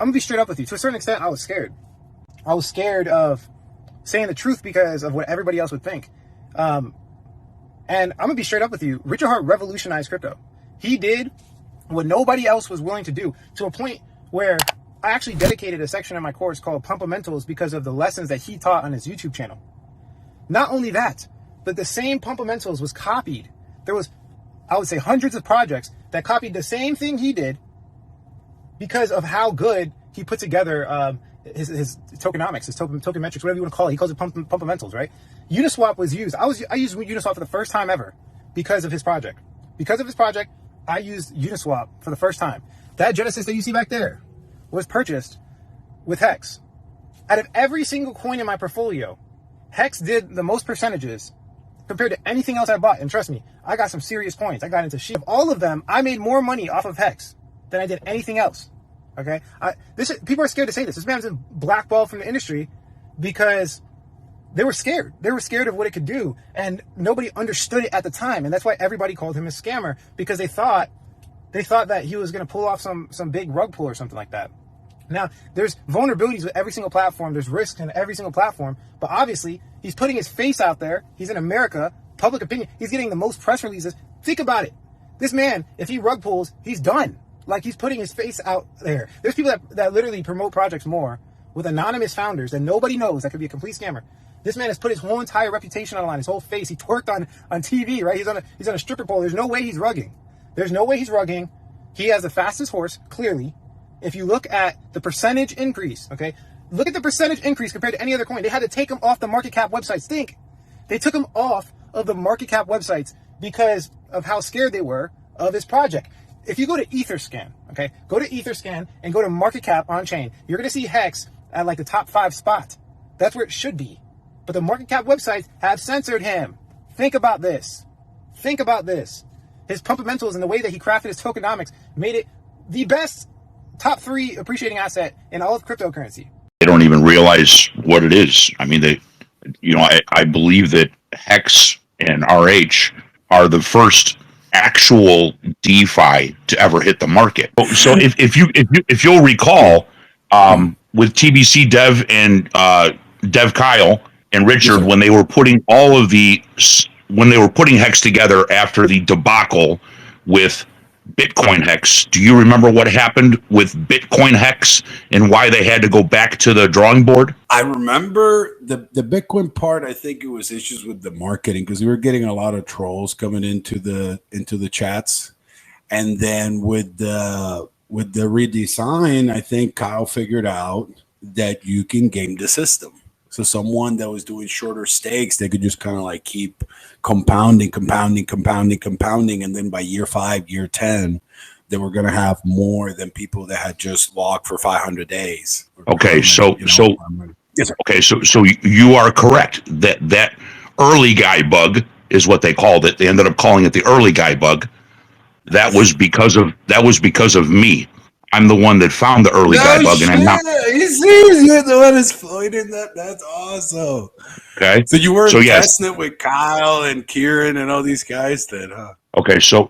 gonna be straight up with you. To a certain extent, I was scared. I was scared of saying the truth because of what everybody else would think. And I'm gonna be straight up with you. Richard Hart revolutionized crypto. He did what nobody else was willing to do, to a point where I actually dedicated a section of my course called Pumpamentals because of the lessons that he taught on his YouTube channel. Not only that, but the same Pumpamentals was copied. There was, I would say, hundreds of projects that copied the same thing he did because of how good he put together his tokenomics, his tokenomics, whatever you want to call it. He calls it Pumpamentals, right? Uniswap was used. I used Uniswap for the first time ever because of his project. Because of his project, I used Uniswap for the first time. That Genesis that you see back there was purchased with Hex. Out of every single coin in my portfolio, Hex did the most percentages compared to anything else I bought. And trust me, I got some serious coins. I got into sheep. Of all of them, I made more money off of Hex than I did anything else. Okay? People are scared to say this. This man's been blackballed from the industry because they were scared. They were scared of what it could do. And nobody understood it at the time. And that's why everybody called him a scammer, because they thought that he was going to pull off some big rug pull or something like that. Now, there's vulnerabilities with every single platform. There's risks in every single platform. But obviously, he's putting his face out there. He's in America. Public opinion. He's getting the most press releases. Think about it. This man, if he rug pulls, he's done. Like, he's putting his face out there. There's people that literally promote projects more with anonymous founders that nobody knows that could be a complete scammer. This man has put his whole entire reputation on the line, his whole face. He twerked on TV, right? He's on a stripper pole. There's no way he's rugging. There's no way he's rugging. He has the fastest horse, clearly. If you look at the percentage increase, okay? Look at the percentage increase compared to any other coin. They had to take him off the market cap websites. Think. They took him off of the market cap websites because of how scared they were of his project. If you go to Etherscan, okay? Go to Etherscan and go to market cap on chain. You're going to see Hex at like the top 5 spot. That's where it should be. But the market cap websites have censored him. Think about this. Think about this. His Pumpamentals and the way that he crafted his tokenomics made it the best top 3 appreciating asset in all of cryptocurrency. They don't even realize what it is. I mean, I believe that Hex and RH are the first actual DeFi to ever hit the market. So if you'll recall, with TBC Dev and Dev Kyle and Richard, when they were putting Hex together after the debacle with Bitcoin Hex, do you remember what happened with Bitcoin Hex and why they had to go back to the drawing board? I remember the Bitcoin part. I think it was issues with the marketing, because we were getting a lot of trolls coming into the chats, and then with the redesign, I think Kyle figured out that you can game the system. So someone that was doing shorter stakes, they could just kind of like keep compounding. And then by year 5, year 10, they were going to have more than people that had just logged for 500 days. Okay. So you are correct that early guy bug is what they called it. They ended up calling it the early guy bug. That was because of me. I'm the one that found the early guy bug, and I'm not. You see, you're the one exploiting that. That's awesome. Okay. So you were testing it with Kyle and Kieran and all these guys then, huh? Okay, so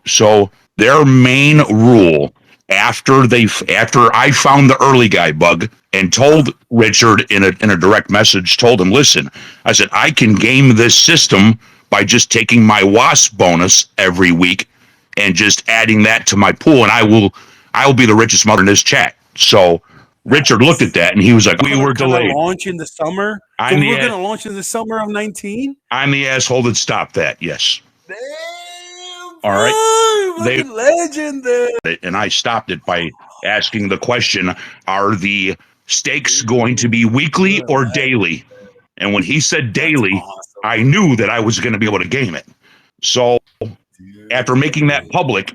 their main rule after I found the early guy bug and told Richard in a direct message, told him, listen, I said, I can game this system by just taking my WASP bonus every week and just adding that to my pool, and I will be the richest mother in this chat. So Richard looked at that and he was like, we were delayed. Launch in the summer? We're going to launch in the summer of 19? I'm the asshole that stopped that, yes. Damn, all right. They legend there. And I stopped it by asking the question, are the stakes going to be weekly or daily? And when he said daily, awesome. I knew that I was going to be able to game it. So after making that public,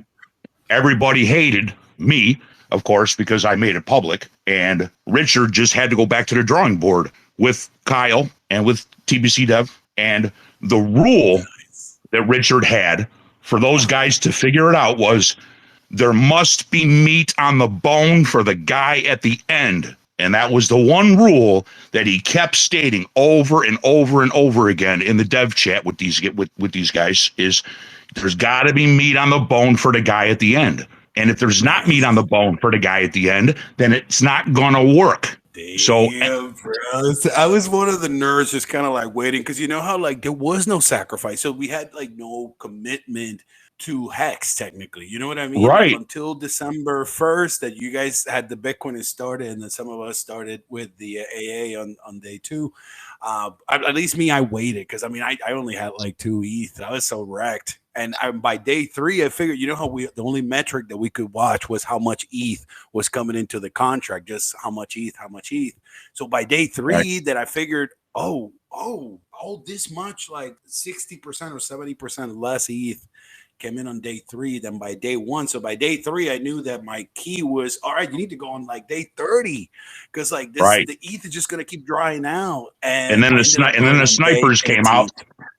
everybody hated me, of course, because I made it public, and Richard just had to go back to the drawing board with Kyle and with TBC Dev. And the rule that Richard had for those guys to figure it out was there must be meat on the bone for the guy at the end. And that was the one rule that he kept stating over and over and over again in the dev chat with these guys is there's got to be meat on the bone for the guy at the end. And if there's not meat on the bone for the guy at the end, then it's not gonna work. Damn, So bro. I was one of the nerds just kind of like waiting because you know how like there was no sacrifice. So we had like no commitment to Hex technically. You know what I mean? right, Like, until December 1st that you guys had the Bitcoin has started and then some of us started with the AA on day 2. At least me, I waited because I mean I only had like 2 ETH. I was so wrecked. And by day 3, I figured, you know how the only metric that we could watch was how much ETH was coming into the contract, just how much ETH. So by day 3, right. that I figured, oh, this much, like 60% or 70% less ETH came in on day 3 than by day 1. So by day 3, I knew that my key was, all right, you need to go on like day 30 because like this, Right. the ETH is just going to keep drying out. And then the snipers came out.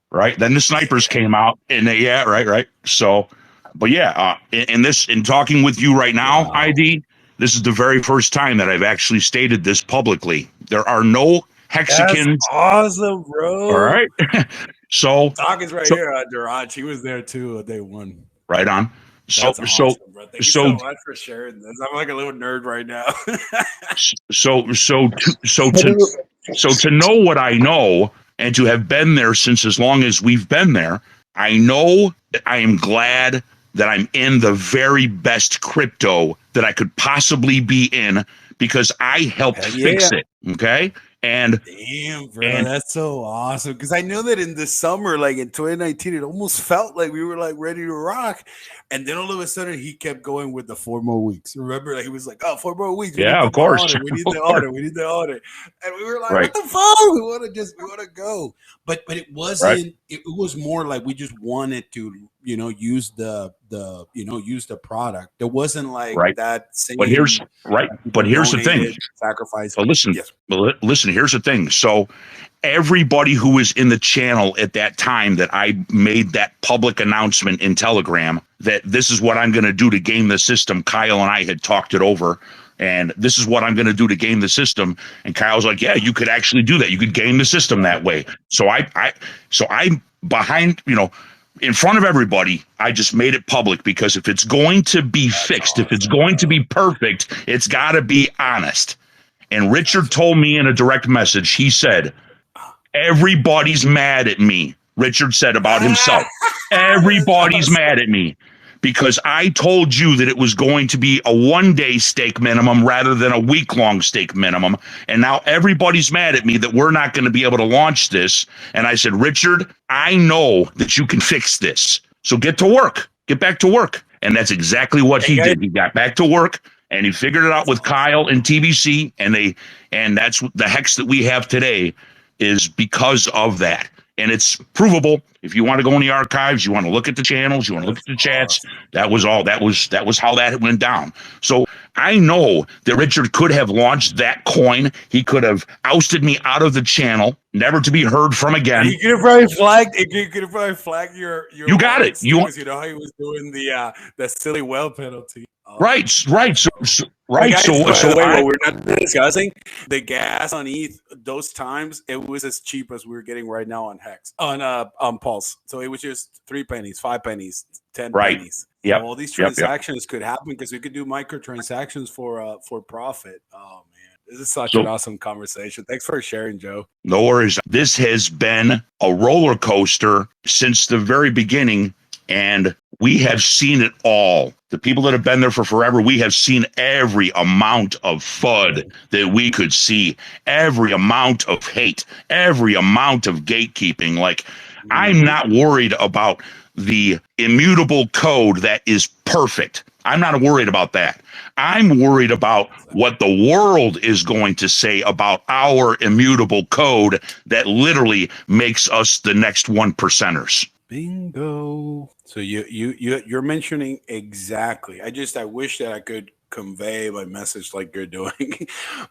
Right. Then the snipers came out and they, right. So, but yeah, in talking with you right now, ID, this is the very first time that I've actually stated this publicly. There are no hexagons. That's awesome, bro. All right. So Doc is right here, Durant. He was there too on day 1. Right on. That's awesome, bro. Thank you so much for sharing this. I'm like a little nerd right now. To know what I know and to have been there since as long as we've been there, I know that I am glad that I'm in the very best crypto that I could possibly be in because I helped fix it. Okay. And damn, bro, that's so awesome. Because I know that in the summer, like in 2019, it almost felt like we were like ready to rock. And then all of a sudden, he kept going with the 4 more weeks. Remember, like he was like, "Oh, 4 more weeks. Yeah, of course. We need the order. We need the order." And we were like, "What the fuck? We want to go." But it wasn't. Right. It was more like we just wanted to, use the product. There wasn't like that same. But here's the thing. Sacrifice. But listen, listen. Here's the thing. So everybody who was in the channel at that time that I made that public announcement in Telegram that this is what I'm going to do to game the system. Kyle and I had talked it over, and this is what I'm going to do to game the system. And Kyle's like, "Yeah, you could actually do that. You could game the system that way." So I'm behind, in front of everybody. I just made it public because if it's going to be fixed, if it's going to be perfect, it's got to be honest. And Richard told me in a direct message, he said, "Everybody's mad at me." Richard said about himself, "Everybody's mad at me because I told you that it was going to be a 1-day stake minimum rather than a week-long stake minimum. And now everybody's mad at me that we're not going to be able to launch this." And I said, "Richard, I know that you can fix this. So get to work. Get back to work." And that's exactly what he did. He got back to work and he figured it out with Kyle and TBC. And that's the Hex that we have today is because of that. And it's provable. If you want to go in the archives, you want to look at the channels, you want to look at the chats. That was all. That was how that went down. So I know that Richard could have launched that coin. He could have ousted me out of the channel, never to be heard from again. He could have probably flagged. You could have probably flagged your. You got it. You know how he was doing the silly whale penalty. Right. So wait, we're not discussing the gas on ETH. Those times it was as cheap as we're getting right now on Hex on Pulse. So it was just 3 pennies, 5 pennies, 10 pennies. Yeah. All these transactions could happen because we could do microtransactions for profit. Oh man, this is such an awesome conversation. Thanks for sharing, Joe. No worries. This has been a roller coaster since the very beginning. And we have seen it all. The people that have been there for forever, we have seen every amount of FUD that we could see, every amount of hate, every amount of gatekeeping. Like, I'm not worried about the immutable code that is perfect. I'm not worried about that. I'm worried about what the world is going to say about our immutable code that literally makes us the next 1%ers. Bingo. So you're mentioning exactly. I wish that I could convey my message like you're doing,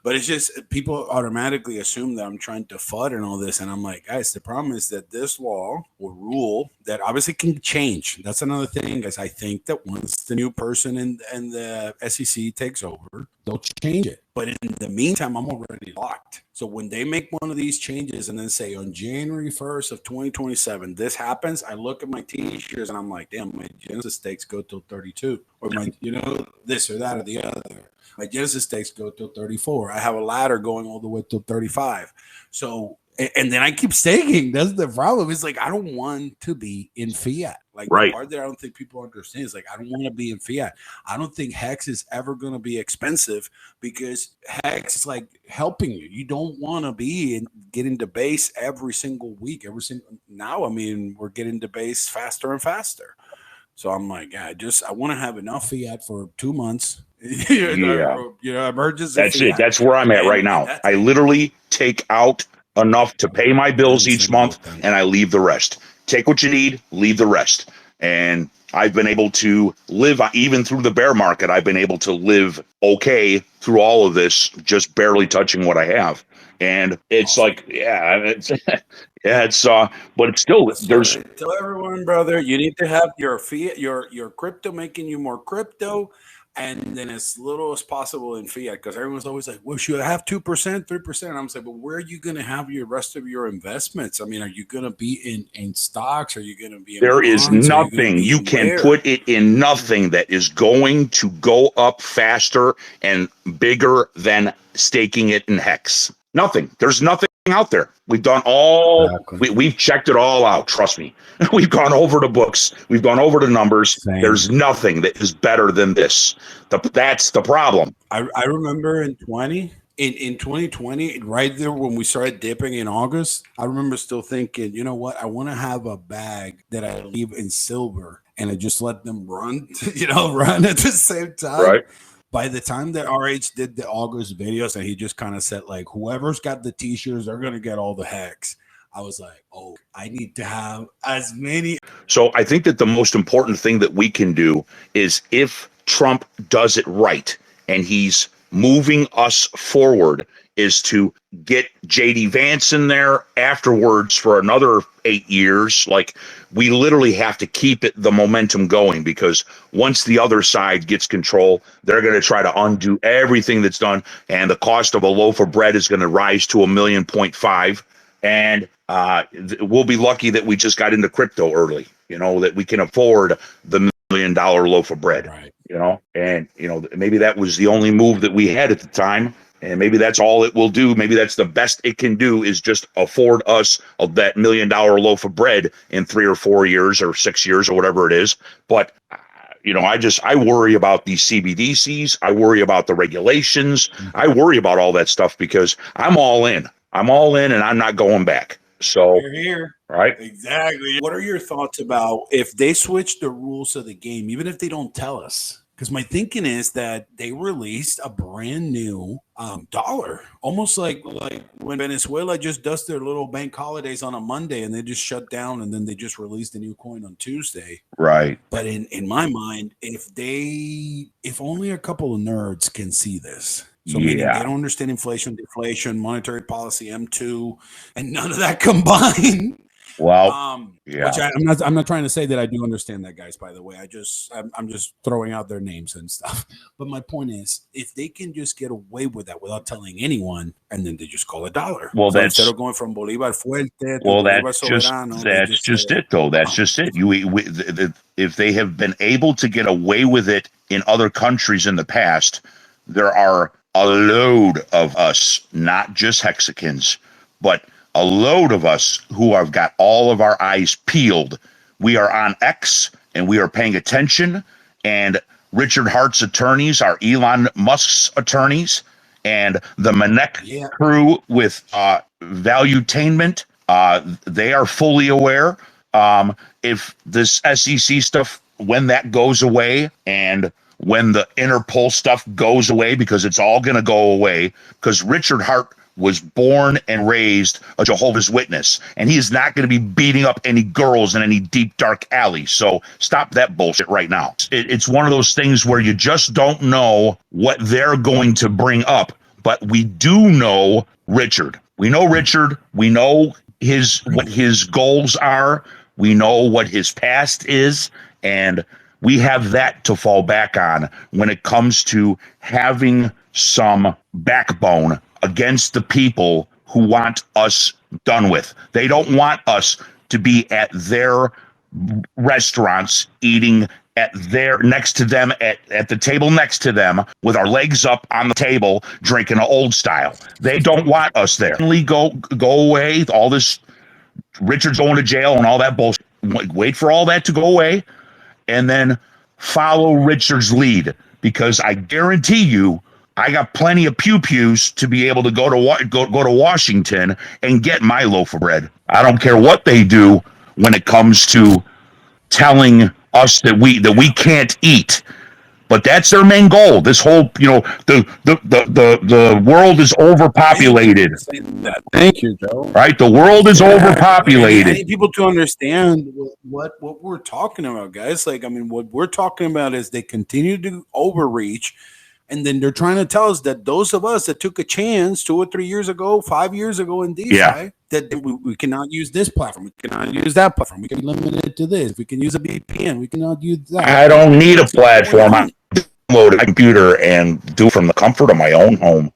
but it's just people automatically assume that I'm trying to FUD and all this, and I'm like, guys, the problem is that this law or rule that obviously can change. That's another thing, guys. I think that once the new person and the SEC takes over, they'll change it. But in the meantime, I'm already locked. So when they make one of these changes and then say on January 1st of 2027, this happens, I look at my t-shirts and I'm like, damn, my Genesis stakes go till 32, or my, this or that or the other. My Genesis stakes go till 34. I have a ladder going all the way till 35. So, and then I keep staking. That's the problem. It's like, I don't want to be in fiat. Like the part that I don't think people understand is like, I don't want to be in fiat. I don't think Hex is ever going to be expensive because Hex is like helping you. You don't want to be getting the base every single week, now. I mean, we're getting the base faster and faster. So I'm like, I want to have enough fiat for 2 months. Emergency. That's it. That's where I'm at right now. I literally take out enough to pay my bills each month, and I leave the rest. Take what you need, leave the rest. And I've been able to live, even through the bear market, I've been able to live okay through all of this, just barely touching what I have. And it's like, but it's still, there's. Tell everyone, brother, you need to have your fiat, your crypto making you more crypto, and then as little as possible in fiat, because everyone's always like, well, should I have 2%, 3%? And I'm saying, but where are you going to have your rest of your investments? I mean, are you going to be in stocks? Are you going to be in There bonds? is nothing. You can put it in nothing that is going to go up faster and bigger than staking it in Hex. Nothing. There's nothing out there. We've done we've checked it all out. Trust me. We've gone over the books. We've gone over the numbers. Same. There's nothing that is better than this. That's the problem. I remember in 2020, right there when we started dipping in August, I remember still thinking, you know what? I want to have a bag that I leave in silver and I just let them run, run at the same time. Right. By the time that RH did the August videos and he just kind of said, like, whoever's got the t-shirts, they're going to get all the Hex. I was like, oh, I need to have as many. So I think that the most important thing that we can do is, if Trump does it right and he's moving us forward, is to get JD Vance in there afterwards for another 8 years. Like, we literally have to keep the momentum going, because once the other side gets control, they're going to try to undo everything that's done, and the cost of a loaf of bread is going to rise to $1.5 million. And we'll be lucky that we just got into crypto early, that we can afford the $1 million loaf of bread, right. And maybe that was the only move that we had at the time. And maybe that's all it will do. Maybe that's the best it can do, is just afford us that $1 million loaf of bread in 3 or 4 years or 6 years or whatever it is. But, I worry about these CBDCs. I worry about the regulations. I worry about all that stuff, because I'm all in. I'm all in, and I'm not going back. So, you're here. Right. Exactly. What are your thoughts about if they switch the rules of the game, even if they don't tell us? Because my thinking is that they released a brand new dollar, almost like when Venezuela just does their little bank holidays on a Monday and they just shut down, and then they just released a new coin on Tuesday. Right. But in my mind, if only a couple of nerds can see this. So meaning they don't understand inflation, deflation, monetary policy, M2, and none of that combined. Well, which I'm not trying to say that I do understand that, guys, by the way. I'm just throwing out their names and stuff. But my point is, if they can just get away with that without telling anyone, and then they just call it dollar. Well, so instead of going from Bolivar Fuerte to Bolivar Soberano, that's just it, though. That's just it. If they have been able to get away with it in other countries in the past, there are a load of us, not just Hexicans, but a load of us who have got all of our eyes peeled. We are on X and we are paying attention. And Richard Hart's attorneys are Elon Musk's attorneys, and the Manek crew with Valuetainment, they are fully aware. If this SEC stuff, when that goes away, and when the Interpol stuff goes away, because it's all going to go away, because Richard Hart was born and raised a Jehovah's Witness, and he is not going to be beating up any girls in any deep, dark alley. So stop that bullshit right now. It's one of those things where you just don't know what they're going to bring up, but we do know Richard. We know Richard. We know what his goals are. We know what his past is, and we have that to fall back on when it comes to having some backbone against the people who want us done with. They don't want us to be at their restaurants eating at their next to them at the table next to them with our legs up on the table drinking an old style. They don't want us there. Go away. All this Richard's going to jail and all that bullshit. Wait for all that to go away and then follow Richard's lead, because I guarantee you I got plenty of pew-pews to be able to go to Washington and get my loaf of bread. I don't care what they do when it comes to telling us that we can't eat. But that's their main goal. This whole, the world is overpopulated. Thank you, Joe. Right? The world is overpopulated. I need people to understand what we're talking about, guys. Like, I mean, what we're talking about is they continue to overreach. And then they're trying to tell us that those of us that took a chance 2 or 3 years ago, 5 years ago in DeFi, that we cannot use this platform, we cannot use that platform, we can be limited to this, we can use a VPN, we cannot use that. I don't need a platform. I download a computer and do it from the comfort of my own home.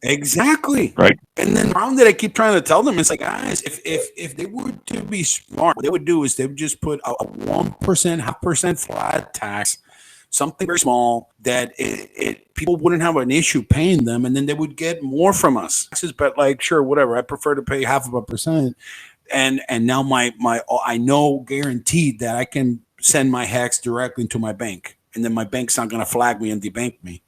Exactly. Right. And then around that, I keep trying to tell them, it's like, guys, if they were to be smart, what they would do is they would just put a 1%, 0.5% flat tax, something very small that people wouldn't have an issue paying them, and then they would get more from us. But like, sure, whatever. I prefer to pay 0.5%, and now my I know guaranteed that I can send my hex directly into my bank, and then my bank's not going to flag me and debank me.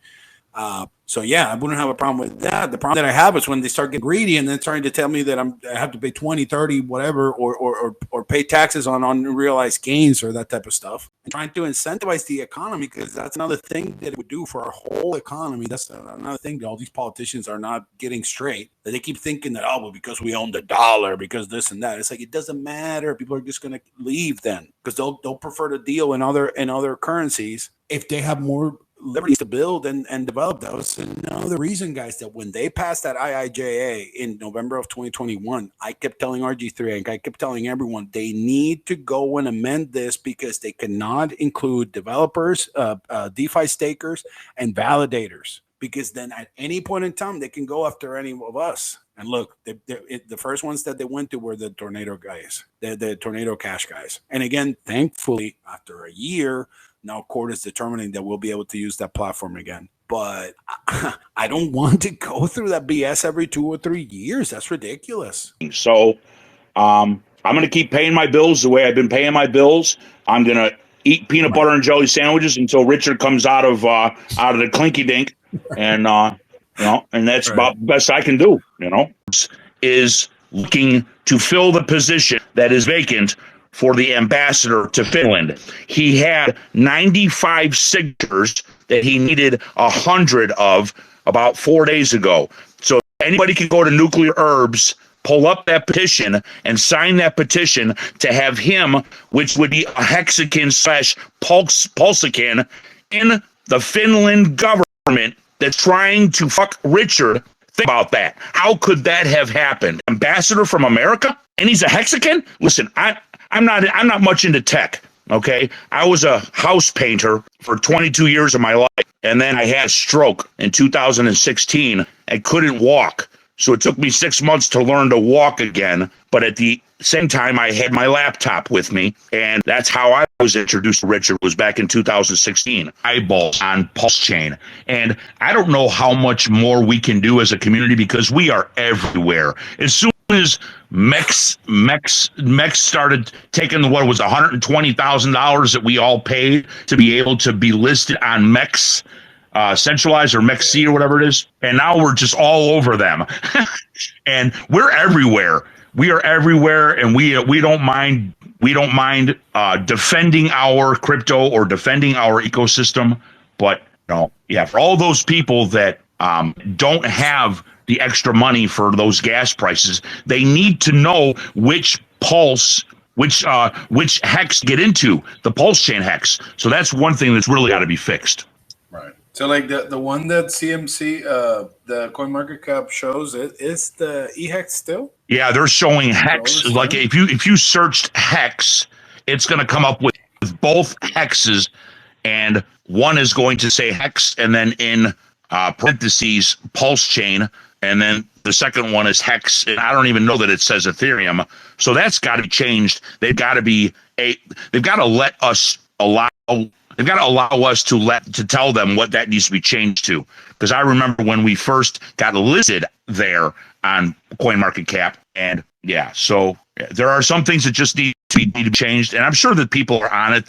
So yeah, I wouldn't have a problem with that. The problem that I have is when they start getting greedy and then trying to tell me that I have to pay 20, 30, whatever, or pay taxes on unrealized gains or that type of stuff. And trying to incentivize the economy, because that's another thing that it would do for our whole economy. That's another thing that all these politicians are not getting straight. That they keep thinking that, well, because we own the dollar, because this and that. It's like, it doesn't matter. People are just going to leave then, because they'll prefer to deal in other currencies if they have more liberties to build and develop those. And the reason, guys, that when they passed that IIJA in November of 2021, I kept telling RG3 and I kept telling everyone they need to go and amend this, because they cannot include developers, DeFi stakers, and validators, because then at any point in time they can go after any of us. And look, the first ones that they went to were the Tornado guys, the Tornado Cash guys. And again, thankfully, after a year, now court is determining that we'll be able to use that platform again. But I don't want to go through that BS every 2 or 3 years. That's ridiculous. So I'm going to keep paying my bills the way I've been paying my bills. I'm going to eat peanut butter and jelly sandwiches until Richard comes out of the clinky dink. And, and that's about the best I can do, is looking to fill the position that is vacant for the ambassador to Finland. He had 95 signatures that he needed 100 of about 4 days ago. So anybody can go to Nuclear Herbs, pull up that petition, and sign that petition to have him, which would be a Hexakin / Pulsechain, in the Finland government that's trying to fuck Richard. Think about that. How could that have happened? Ambassador from America, and he's a Hexakin? Listen, I'm not much into tech, okay? I was a house painter for 22 years of my life, and then I had a stroke in 2016 and couldn't walk. So it took me 6 months to learn to walk again, but at the same time, I had my laptop with me, and that's how I was introduced to Richard, was back in 2016. Eyeballs on Pulsechain. And I don't know how much more we can do as a community, because we are everywhere. As soon as Mex started taking what was $120,000 that we all paid to be able to be listed on Mex, centralized, or Mexi, or whatever it is, and now we're just all over them. And we're everywhere. We are everywhere, and we don't mind defending our crypto or defending our ecosystem. But for all those people that don't have the extra money for those gas prices, they need to know which hex get into, the Pulsechain hex. So that's one thing that's really got to be fixed. Right. So like the one that CMC, the CoinMarketCap shows, it is the eHex still? Yeah, they're showing hex. Like if you searched hex, it's going to come up with both hexes, and one is going to say hex, and then in parentheses Pulsechain, and then the second one is Hex, and I don't even know that it says Ethereum. So that's got to be changed. They've got to let us allow. They've got to allow us to tell them what that needs to be changed to. Because I remember when we first got listed there on CoinMarketCap, and yeah, so there are some things that just need to be changed, and I'm sure that people are on it.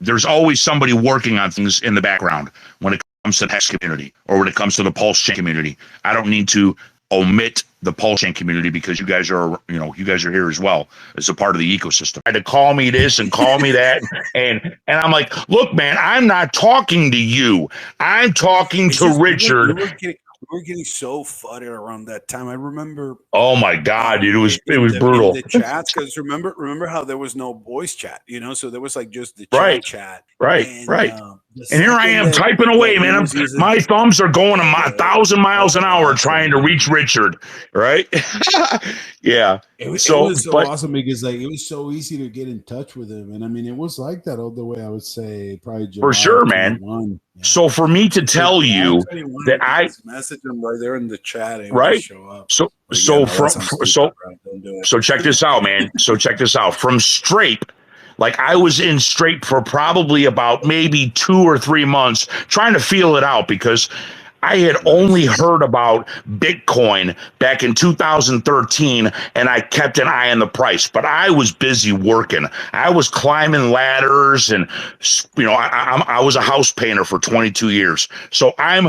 There's always somebody working on things in the background when it comes to the Hex community or when it comes to the Pulsechain community. I don't need to omit the Pulsechain community because you guys are here as well as a part of the ecosystem. Tried to call me this and call me that, and I'm like, look, man, I'm not talking to you. I'm talking to Richard. We were getting so flooded around that time. I remember. Oh my God, dude! It was brutal. In the chats, because remember how there was no voice chat, so there was like just the chat. Right. And here I am typing away, man. My thumbs are going 1,000 miles an hour trying to reach Richard. Right? Yeah. It was so awesome because it was so easy to get in touch with him, and I mean it was like that all the way. I would say probably July for sure, man. Yeah. So for me to tell you that I message him right there in the chat, and right? Show up. So check this out, man. So check this out. From Strape, like I was in Strape for probably about maybe 2 or 3 months trying to feel it out because I had only heard about Bitcoin back in 2013, and I kept an eye on the price. But I was busy working. I was climbing ladders, and I was a house painter for 22 years. So I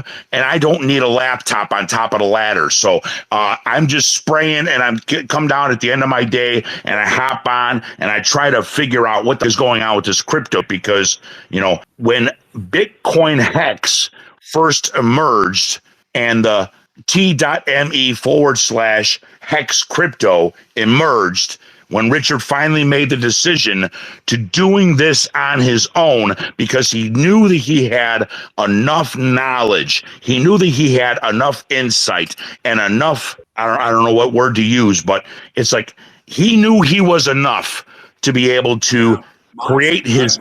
don't need a laptop on top of the ladder. So I'm just spraying, and I'm come down at the end of my day, and I hop on, and I try to figure out what is going on with this crypto because when Bitcoin Hex first emerged and the t.me/hex crypto emerged, when Richard finally made the decision to doing this on his own because he knew that he had enough knowledge, he knew that he had enough insight and enough, I don't know what word to use, but it's like he knew he was enough to be able to create his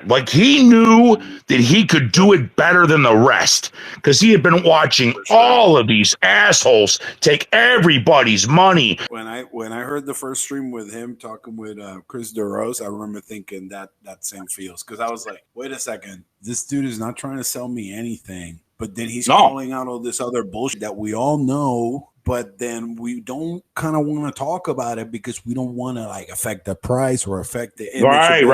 like he knew that he could do it better than the rest because he had been watching all of these assholes take everybody's money. When I heard the first stream with him talking with Chris DeRose, I remember thinking that same feels because I was like, wait a second, this dude is not trying to sell me anything, but then he's calling out all this other bullshit that we all know. But then we don't kind of want to talk about it because we don't want to affect the price or affect the image. Right.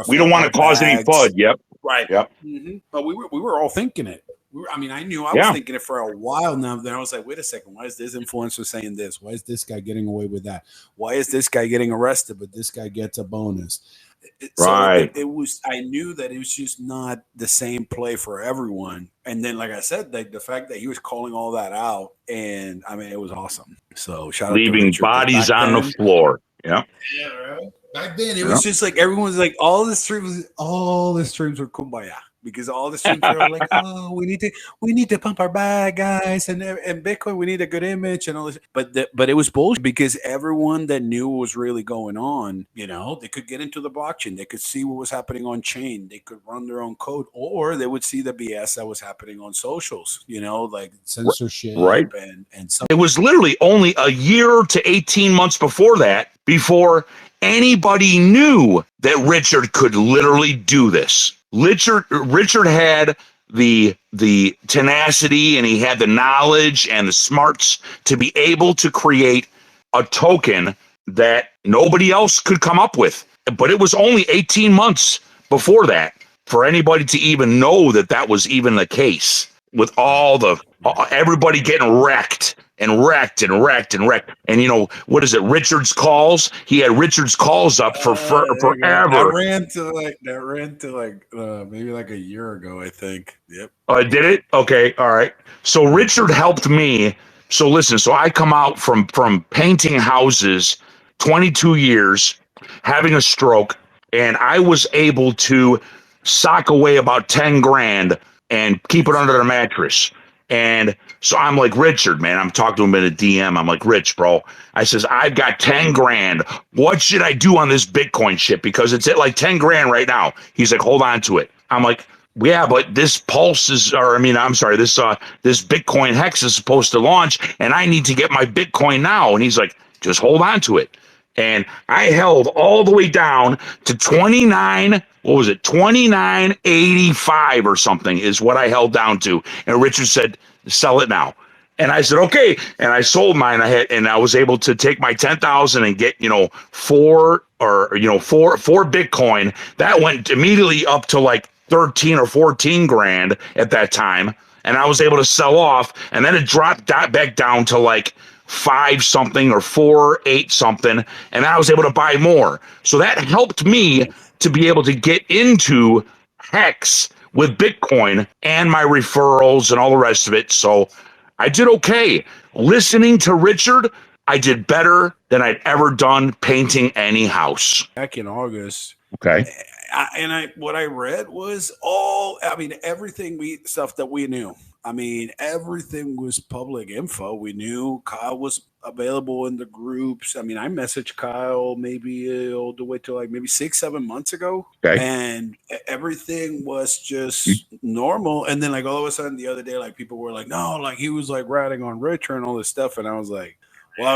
We don't want to cause any FUD. Yep. Right. Yep. Mm-hmm. But we were all thinking it. I knew I was thinking it for a while now. Then I was like, wait a second. Why is this influencer saying this? Why is this guy getting away with that? Why is this guy getting arrested, but this guy gets a bonus? Right. It was. I knew that it was just not the same play for everyone. And then, like I said, the fact that he was calling all that out, and I mean, it was awesome. So shout out to leaving Richard, bodies on the floor. Yeah. Yeah, right. Back then, it was just like everyone's like all the streams were kumbaya. Because all the streams were like, oh, we need to pump our bag, guys, and Bitcoin, we need a good image and all this. But it was bullshit because everyone that knew what was really going on, they could get into the blockchain, they could see what was happening on chain, they could run their own code, or they would see the BS that was happening on socials, like censorship, right? And some. It was literally only a year to 18 months before anybody knew that Richard could literally do this. Richard had the tenacity and he had the knowledge and the smarts to be able to create a token that nobody else could come up with. But it was only 18 months before that for anybody to even know that was even the case, with everybody getting wrecked. And what is it? Richard's calls. He had Richard's calls up for forever. That ran to maybe like a year ago, I think. Yep. Did it? Okay. All right. So Richard helped me. So listen. So I come out from painting houses, 22 years, having a stroke, and I was able to sock away about 10 grand and keep it under the mattress. And so I'm like, Richard, man, I'm talking to him in a DM. I'm like, Rich, bro. I says, I've got 10 grand. What should I do on this Bitcoin shit? Because it's at like 10 grand right now. He's like, hold on to it. I'm like, Yeah, but this Pulse is, or I mean, I'm sorry, this Bitcoin Hex is supposed to launch, and I need to get my Bitcoin now. And he's like, just hold on to it. And I held all the way down to 29. What was it? 29.85 or something is what I held down to. And Richard said, sell it now. And I said, okay. And I sold mine. I was able to take my 10,000 and get, four Bitcoin. That went immediately up to like 13 or 14 grand at that time. And I was able to sell off. And then it dropped back down to like 5 something or 4.8 something. And I was able to buy more. So that helped me to be able to get into Hex with Bitcoin and my referrals and all the rest of it. So I did okay. Listening to Richard, I did better than I'd ever done painting any house. Back in August. Okay. What I read was everything stuff that we knew. I mean, everything was public info. We knew Kyle was available in the groups. I mean, I messaged Kyle maybe all the way to like maybe 6-7 months ago. Okay. And everything was just normal. And then like all of a sudden the other day, like people were like, no, like he was like ratting on Richard and all this stuff. And I was like, yeah,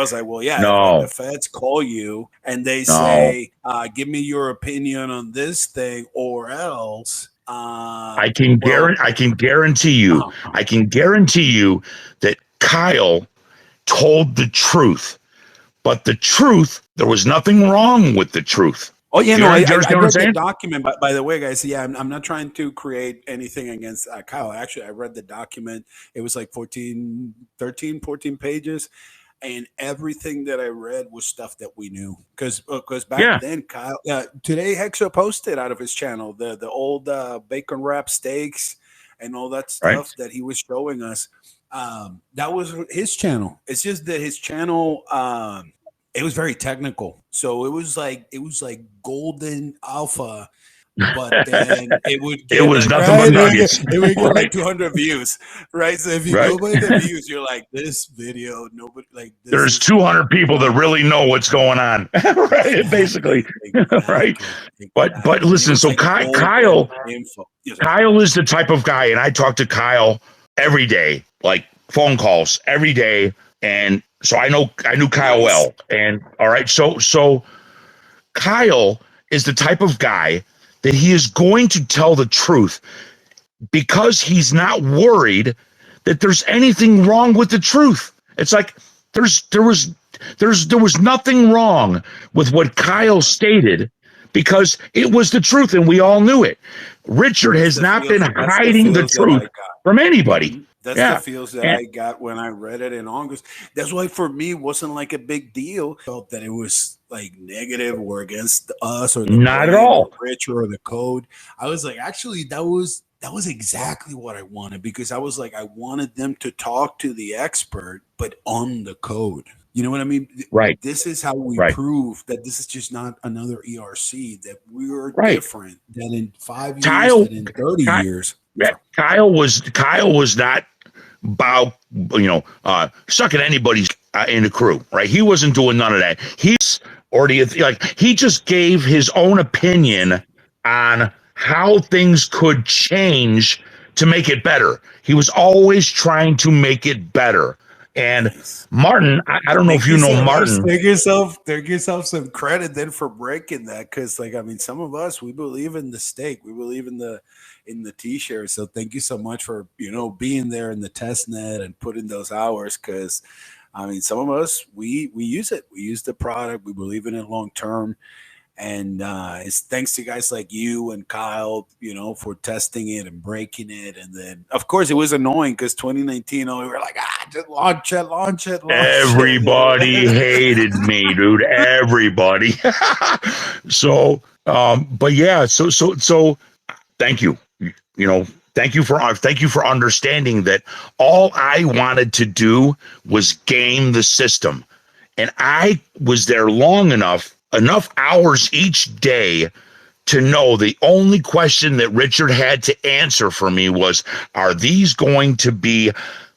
no. If the feds call you and they say, give me your opinion on this thing or else. I can guarantee you that Kyle told the truth, but the truth, there was nothing wrong with the truth. Oh yeah, I read the document. By the way, guys, yeah, I'm not trying to create anything against Kyle. Actually, I read the document. It was like 14 pages. And everything that I read was stuff that we knew because back then, Kyle. Today, Hexo posted out of his channel the old bacon wrap steaks and all that stuff that he was showing us. That was his channel. It's just that his channel, it was very technical. So it was like golden alpha. But then it would get nothing but nuggets. It would get like 200 views, right? So if you go by the views, you're like, this video, nobody like. There's 200 people that really know what's going on, right? Basically, right? But listen, so Kyle is the type of guy, and I talk to Kyle every day, like phone calls every day, and so I knew Kyle well, and all right, so Kyle is the type of guy that he is going to tell the truth because he's not worried that there's anything wrong with the truth. It's like there was nothing wrong with what Kyle stated because it was the truth and we all knew it. Richard has not been hiding the truth from anybody. That's the feels that I got when I read it in August. That's why for me it wasn't like a big deal. I felt that it was like negative or against us or not at all, Richard or the code. I was like, actually, that was exactly what I wanted because I was like, I wanted them to talk to the expert, but on the code. You know what I mean? Right. This is how we prove that this is just not another ERC, that we are different than in 5 years, than in 30 years. Kyle was not sucking anybody's in the crew, right? He wasn't doing none of that. He just gave his own opinion on how things could change to make it better. He was always trying to make it better. And Martin, I don't know if you know Martin. Take yourself some credit then for breaking that, because some of us, we believe in the stake, we believe in the t-shirt. So thank you so much for being there in the test net and putting those hours, because some of us we use it, we use the product, we believe in it long term. And it's thanks to guys like you and Kyle, for testing it and breaking it. And then, of course, it was annoying because 2019, we were like, just launch it. Everybody hated me, dude. Everybody. So, but yeah, so thank you. Thank you for understanding that all I wanted to do was game the system. And I was there long enough hours each day to know the only question that Richard had to answer for me was, are these going to be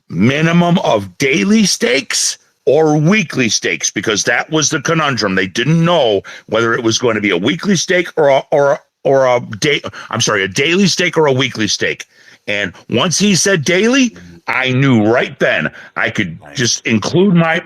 minimum of daily stakes or weekly stakes? Because that was the conundrum. They didn't know whether it was going to be a weekly stake or or a day. I'm sorry, a daily stake or a weekly stake. And once he said daily, I knew right then I could just include my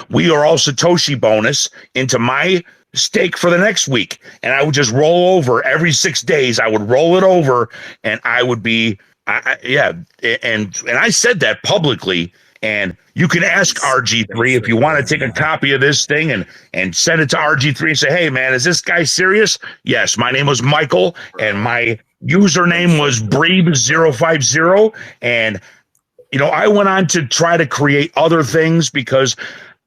we are all Satoshi bonus into my stake for the next week. And I would just roll over every 6 days. I would roll it over and I would be, And I said that publicly. And you can ask RG3 if you want to take a copy of this thing and send it to RG3 and say, hey, man, is this guy serious? Yes, my name was Michael and my username was Breeb050. And, I went on to try to create other things because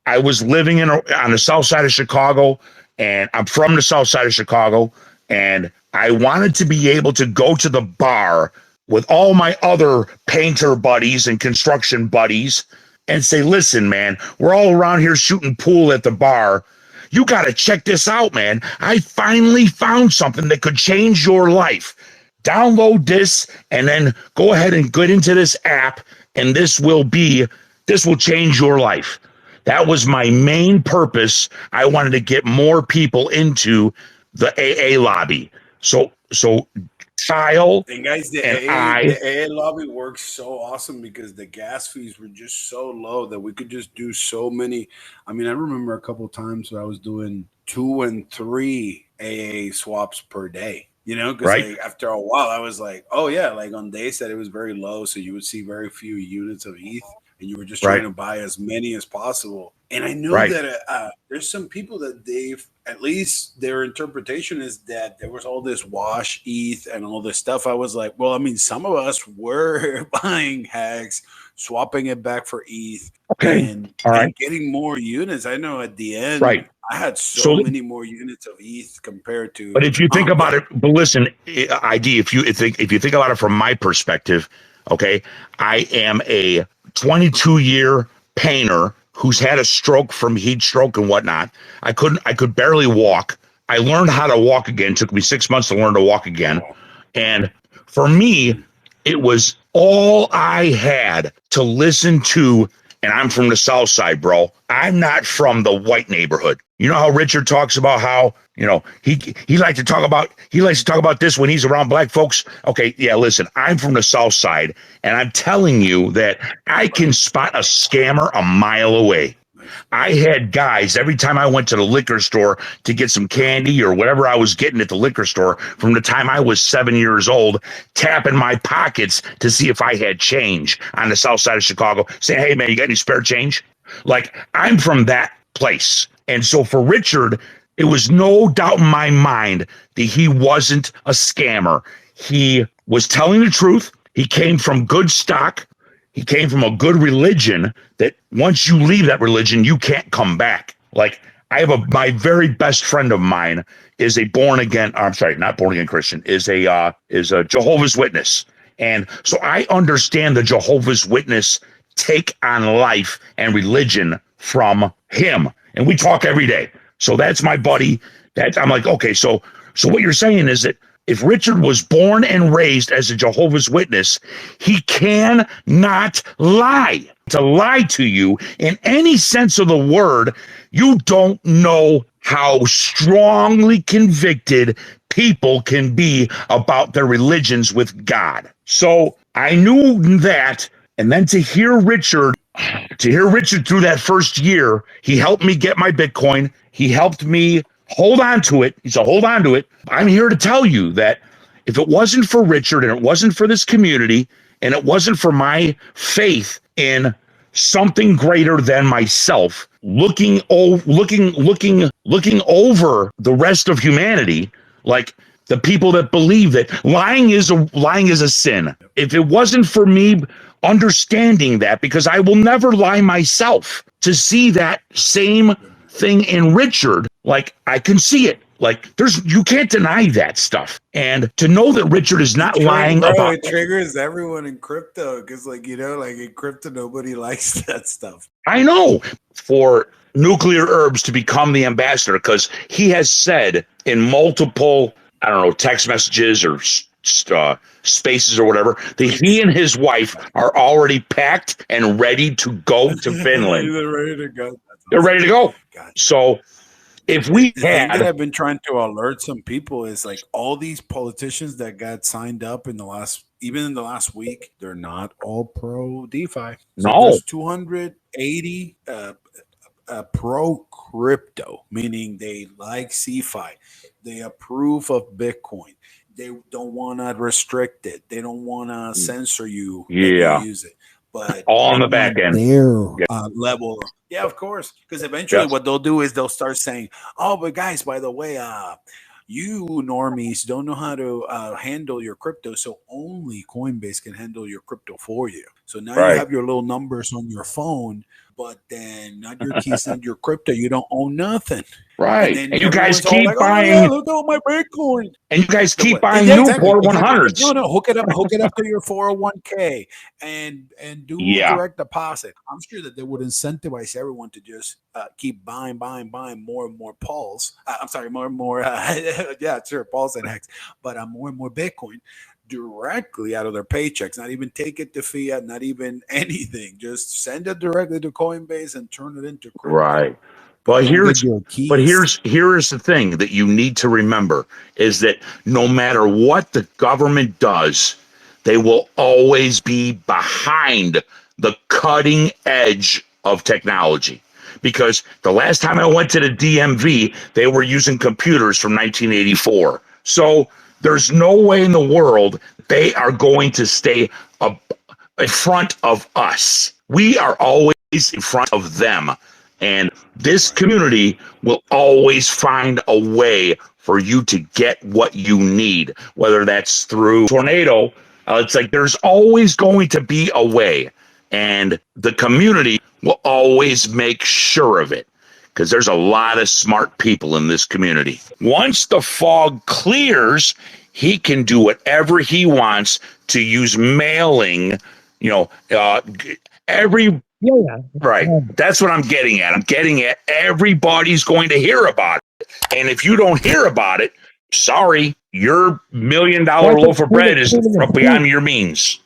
I was living on the south side of Chicago, and I'm from the south side of Chicago, and I wanted to be able to go to the bar with all my other painter buddies and construction buddies and say, listen, man, we're all around here shooting pool at the bar. You got to check this out, man. I finally found something that could change your life. Download this and then go ahead and get into this app, and this will change your life. That was my main purpose. I wanted to get more people into the AA lobby. So Kyle and guys, the AA lobby works so awesome because the gas fees were just so low that we could just do so many. I mean, I remember a couple of times where I was doing 2 and 3 AA swaps per day. Because like, after a while, I was like, oh yeah, like on days that it was very low, so you would see very few units of ETH, and you were just trying to buy as many as possible. And I know that there's some people that they've, at least their interpretation is that there was all this wash ETH and all this stuff. I was like, well, I mean, some of us were buying Hex, swapping it back for ETH, and getting more units. I know at the end, I had so many more units of ETH compared to. But if you think about it, but listen, ID, if you think about it from my perspective, okay, I am a 22-year painter who's had a stroke from heat stroke and whatnot. I could barely walk. I learned how to walk again. It took me 6 months to learn to walk again. And for me, it was all I had to listen to. And I'm from the South Side, bro. I'm not from the white neighborhood. You know how Richard talks about how, he likes to talk about this when he's around black folks. Okay, yeah, listen, I'm from the South Side, and I'm telling you that I can spot a scammer a mile away. I had guys every time I went to the liquor store to get some candy or whatever I was getting at the liquor store from the time I was 7 years old, tapping my pockets to see if I had change on the south side of Chicago, saying, hey, man, you got any spare change? Like, I'm from that place. And so for Richard, it was no doubt in my mind that he wasn't a scammer. He was telling the truth. He came from good stock. He came from a good religion that once you leave that religion, you can't come back. Like, my very best friend of mine is a not born again Christian, is a Jehovah's Witness. And so I understand the Jehovah's Witness take on life and religion from him. And we talk every day. So that's my buddy. I'm like, okay, so what you're saying is that if Richard was born and raised as a Jehovah's Witness, he cannot lie. To lie to you in any sense of the word, you don't know how strongly convicted people can be about their religions with God. So I knew that, and then to hear Richard through that first year, he helped me get my Bitcoin. He helped me hold on to it. He said, hold on to it. I'm here to tell you that if it wasn't for Richard and it wasn't for this community and it wasn't for my faith in something greater than myself, looking over the rest of humanity, like the people that believe that lying is a sin. If it wasn't for me understanding that, because I will never lie myself, to see that same thing in Richard, like I can see it. Like you can't deny that stuff. And to know that Richard is not lying about it triggers everyone in crypto because in crypto, nobody likes that stuff. I know. For Nuclear Herbs to become the ambassador, because he has said in multiple, text messages or spaces or whatever, that he and his wife are already packed and ready to go to Finland. They're ready to go. They're ready to go. So if we The thing that had, I've been trying to alert some people is like all these politicians that got signed up even in the last week, they're not all pro DeFi. So no, there's 280 pro crypto, meaning they like CeFi, they approve of Bitcoin, they don't want to restrict it, they don't want to censor you that you yeah, use it, but all on they the back want end. Their level. Yeah, of course, because eventually Yes. what they'll do is they'll start saying, "Oh, but guys, by the way, you normies don't know how to handle your crypto, so only Coinbase can handle your crypto for you. So now you Right. have your little numbers on your phone, but then not your keys, not your crypto. You don't own nothing." Right. And then And you guys everyone's all keep like, "Oh yeah, buying, look at all my Bitcoin." and you guys keep buying Yeah, Newport exactly. 100s. No, hook it up to your 401k and do Yeah. direct deposit. I'm sure that they would incentivize everyone to just keep buying more and more Pulse. I'm sorry, more and more. Yeah, sure, Pulse and Hex, but more and more Bitcoin directly out of their paychecks. Not even take it to fiat, not even anything. Just send it directly to Coinbase and turn it into crypto. Right. But But don't get your keys. here's the thing that you need to remember is that no matter what the government does, they will always be behind the cutting edge of technology. Because the last time I went to the DMV, they were using computers from 1984. So there's no way in the world they are going to stay up in front of us. We are always in front of them. And this community will always find a way for you to get what you need, whether that's through tornado. It's like there's always going to be a way, and the community will always make sure of it because there's a lot of smart people in this community. Once the fog clears, he can do whatever he wants to use mailing, every Yeah. right. That's what I'm getting at. I'm getting at everybody's going to hear about it. And if you don't hear about it, sorry, your $1 million That's loaf of bread is including the beyond your means.